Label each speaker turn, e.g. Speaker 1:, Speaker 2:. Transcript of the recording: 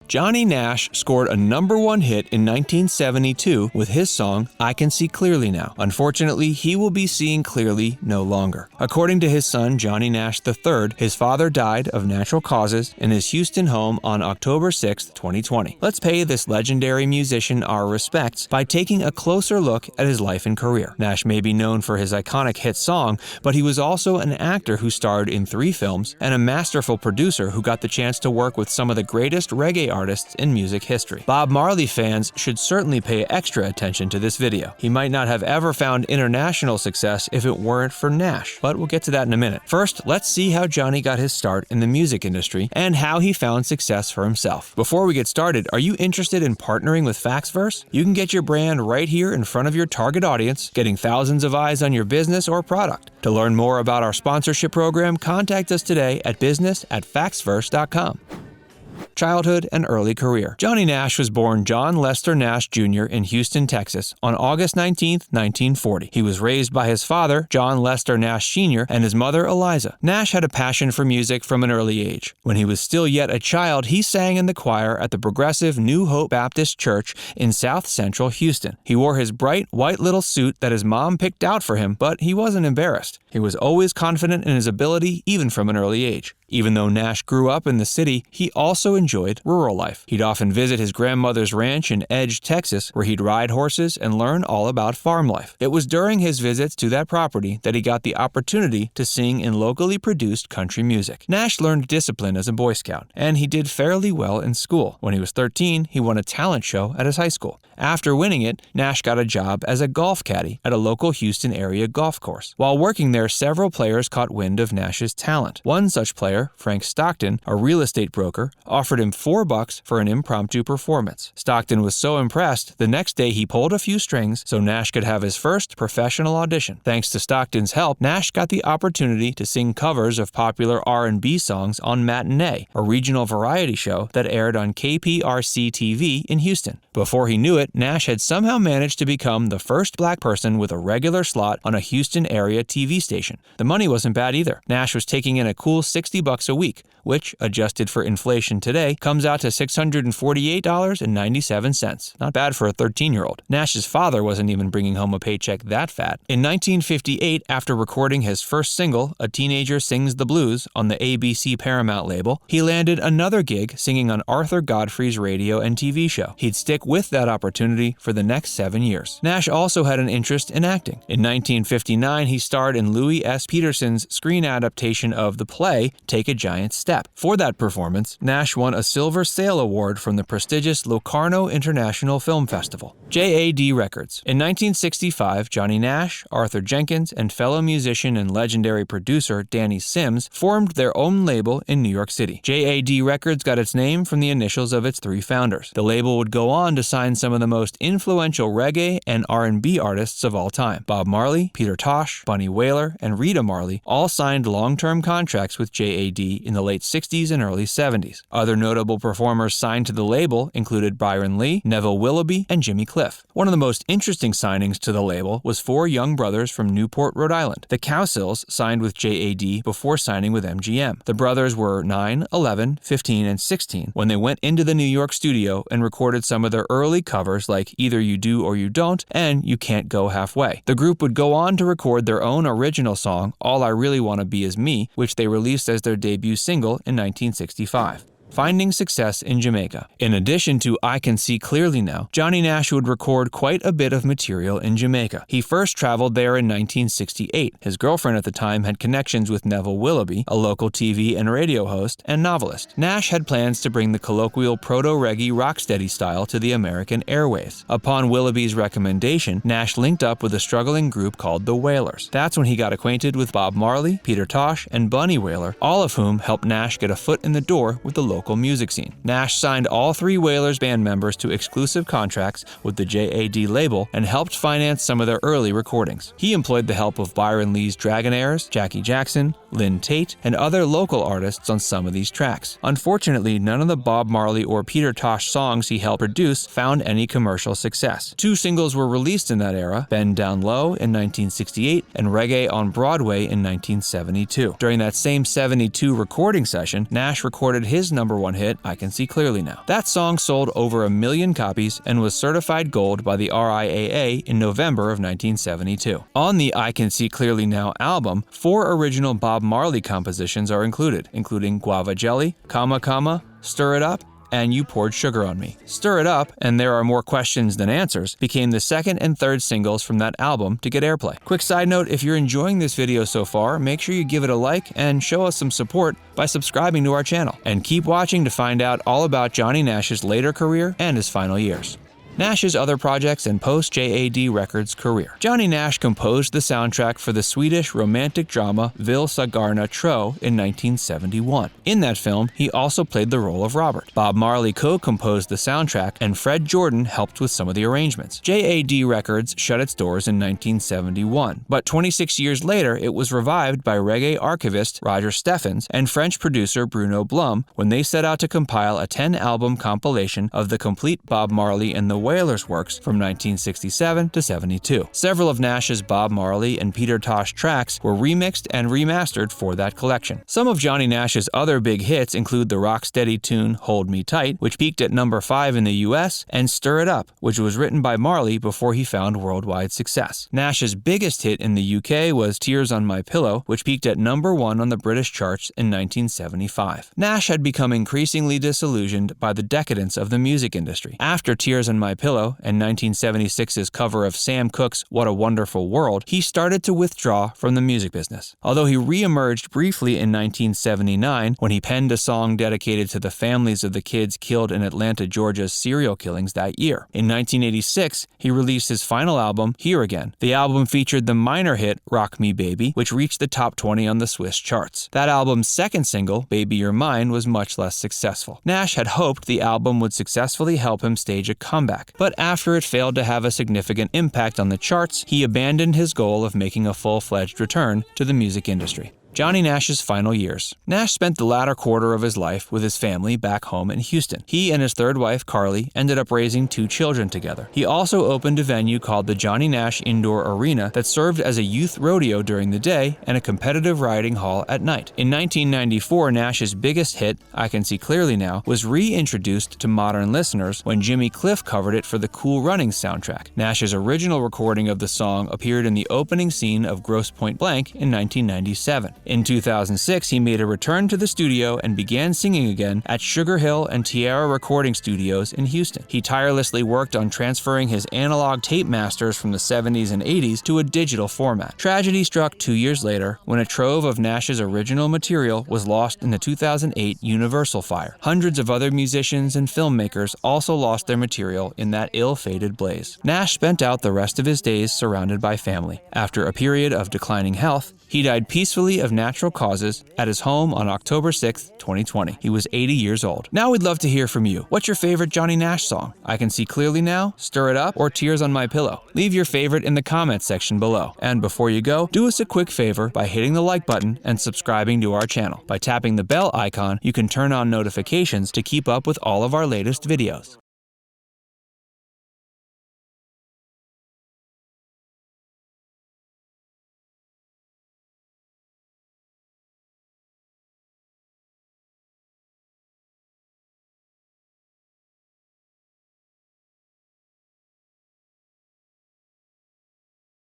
Speaker 1: Johnny Nash scored a #1 hit in 1972 with his song, I Can See Clearly Now. Unfortunately, he will be seeing clearly no longer. According to his son, Johnny Nash III, his father died of natural causes in his Houston home on October 6, 2020. Let's pay this legendary musician our respects by taking a closer look at his life and career. Nash may be known for his iconic hit song, but he was also an actor who starred in 3 films and a masterful producer who got the chance to work with some of the greatest reggae artists in music history. Bob Marley fans should certainly pay extra attention to this video. He might not have ever found international success if it weren't for Nash, but we'll get to that in a minute. First, let's see how Johnny got his start in the music industry and how he found success for himself. Before we get started, are you interested in partnering with Faxverse? You can get your brand right here in front of your target audience, getting thousands of eyes on your business or product. To learn more about our sponsorship program, contact us today at business@faxverse.com. Childhood and early career. Johnny Nash was born John Lester Nash Jr. in Houston, Texas on August 19, 1940. He was raised by his father, John Lester Nash Sr., and his mother, Eliza. Nash had a passion for music from an early age. When he was still yet a child, he sang in the choir at the Progressive New Hope Baptist Church in South Central Houston. He wore his bright white little suit that his mom picked out for him, but he wasn't embarrassed. He was always confident in his ability, even from an early age. Even though Nash grew up in the city, he also enjoyed rural life. He'd often visit his grandmother's ranch in Edge, Texas, where he'd ride horses and learn all about farm life. It was during his visits to that property that he got the opportunity to sing in locally produced country music. Nash learned discipline as a Boy Scout, and he did fairly well in school. When he was 13, he won a talent show at his high school. After winning it, Nash got a job as a golf caddy at a local Houston area golf course. While working there, several players caught wind of Nash's talent. One such player, Frank Stockton, a real estate broker, offered him $4 for an impromptu performance. Stockton was so impressed, the next day he pulled a few strings so Nash could have his first professional audition. Thanks to Stockton's help, Nash got the opportunity to sing covers of popular R&B songs on Matinee, a regional variety show that aired on KPRC TV in Houston. Before he knew it, Nash had somehow managed to become the first black person with a regular slot on a Houston area TV station. The money wasn't bad either. Nash was taking in a cool $60 a week, which, adjusted for inflation today, comes out to $648.97. Not bad for a 13-year-old. Nash's father wasn't even bringing home a paycheck that fat. In 1958, after recording his first single, A Teenager Sings the Blues, on the ABC Paramount label, he landed another gig singing on Arthur Godfrey's radio and TV show. He'd stick with that opportunity for the next 7 years. Nash also had an interest in acting. In 1959, he starred in Louis S. Peterson's screen adaptation of the play Take a Giant Step. For that performance, Nash won a Silver Sail Award from the prestigious Locarno International Film Festival. JAD Records. In 1965, Johnny Nash, Arthur Jenkins, and fellow musician and legendary producer Danny Sims formed their own label in New York City. JAD Records got its name from the initials of its 3 founders. The label would go on to sign some of the most influential reggae and R&B artists of all time. Bob Marley, Peter Tosh, Bunny Wailer, and Rita Marley all signed long-term contracts with JAD in the late 60s and early 70s. Other notable performers signed to the label included Byron Lee, Neville Willoughby, and Jimmy Cliff. One of the most interesting signings to the label was 4 young brothers from Newport, Rhode Island. The Cowsills signed with JAD before signing with MGM. The brothers were 9, 11, 15, and 16 when they went into the New York studio and recorded some of their early covers like Either You Do or You Don't and You Can't Go Halfway. The group would go on to record their own original song, All I Really Wanna Be Is Me, which they released as their debut single in 1965. Finding success in Jamaica. In addition to I Can See Clearly Now, Johnny Nash would record quite a bit of material in Jamaica. He first traveled there in 1968. His girlfriend at the time had connections with Neville Willoughby, a local TV and radio host and novelist. Nash had plans to bring the colloquial proto-reggae rocksteady style to the American airwaves. Upon Willoughby's recommendation, Nash linked up with a struggling group called the Wailers. That's when he got acquainted with Bob Marley, Peter Tosh, and Bunny Wailer, all of whom helped Nash get a foot in the door with the local music scene. Nash signed all 3 Wailers band members to exclusive contracts with the JAD label and helped finance some of their early recordings. He employed the help of Byron Lee's Dragonaires, Jackie Jackson, Lynn Tate, and other local artists on some of these tracks. Unfortunately, none of the Bob Marley or Peter Tosh songs he helped produce found any commercial success. 2 singles were released in that era, Bend Down Low in 1968 and Reggae on Broadway in 1972. During that same 72 recording session, Nash recorded his #1 #1 hit, I Can See Clearly Now. That song sold over 1 million copies and was certified gold by the RIAA in November of 1972. On the I Can See Clearly Now album, 4 original Bob Marley compositions are included, including Guava Jelly, Comma Comma, Stir It Up, and You Poured Sugar on Me. Stir It Up, and There Are More Questions Than Answers, became the second and third singles from that album to get airplay. Quick side note, if you're enjoying this video so far, make sure you give it a like and show us some support by subscribing to our channel. And keep watching to find out all about Johnny Nash's later career and his final years. Nash's other projects and post-JAD Records career. Johnny Nash composed the soundtrack for the Swedish romantic drama Vill Sagarna Tro in 1971. In that film, he also played the role of Robert. Bob Marley co-composed the soundtrack, and Fred Jordan helped with some of the arrangements. JAD Records shut its doors in 1971, but 26 years later, it was revived by reggae archivist Roger Steffens and French producer Bruno Blum when they set out to compile a 10-album compilation of the complete Bob Marley and the Wailers works from 1967 to 72. Several of Nash's Bob Marley and Peter Tosh tracks were remixed and remastered for that collection. Some of Johnny Nash's other big hits include the rocksteady tune Hold Me Tight, which peaked at #5 in the US, and Stir It Up, which was written by Marley before he found worldwide success. Nash's biggest hit in the UK was Tears on My Pillow, which peaked at #1 on the British charts in 1975. Nash had become increasingly disillusioned by the decadence of the music industry. After Tears on My Pillow and 1976's cover of Sam Cooke's What a Wonderful World, he started to withdraw from the music business. Although he re-emerged briefly in 1979 when he penned a song dedicated to the families of the kids killed in Atlanta, Georgia's serial killings that year. In 1986, he released his final album, Here Again. The album featured the minor hit Rock Me Baby, which reached the top 20 on the Swiss charts. That album's second single, Baby You're Mine, was much less successful. Nash had hoped the album would successfully help him stage a comeback. But after it failed to have a significant impact on the charts, he abandoned his goal of making a full-fledged return to the music industry. Johnny Nash's final years. Nash spent the latter quarter of his life with his family back home in Houston. He and his third wife, Carly, ended up raising 2 children together. He also opened a venue called the Johnny Nash Indoor Arena that served as a youth rodeo during the day and a competitive riding hall at night. In 1994, Nash's biggest hit, I Can See Clearly Now, was reintroduced to modern listeners when Jimmy Cliff covered it for the Cool Runnings soundtrack. Nash's original recording of the song appeared in the opening scene of Grosse Pointe Blank in 1997. In 2006, he made a return to the studio and began singing again at Sugar Hill and Tierra Recording Studios in Houston. He tirelessly worked on transferring his analog tape masters from the 70s and 80s to a digital format. Tragedy struck 2 years later when a trove of Nash's original material was lost in the 2008 Universal fire. Hundreds of other musicians and filmmakers also lost their material in that ill-fated blaze. Nash spent out the rest of his days surrounded by family. After a period of declining health, he died peacefully of natural causes at his home on October 6, 2020. He was 80 years old. Now we'd love to hear from you. What's your favorite Johnny Nash song? I Can See Clearly Now, Stir It Up, or Tears on My Pillow? Leave your favorite in the comments section below. And before you go, do us a quick favor by hitting the like button and subscribing to our channel. By tapping the bell icon, you can turn on notifications to keep up with all of our latest videos.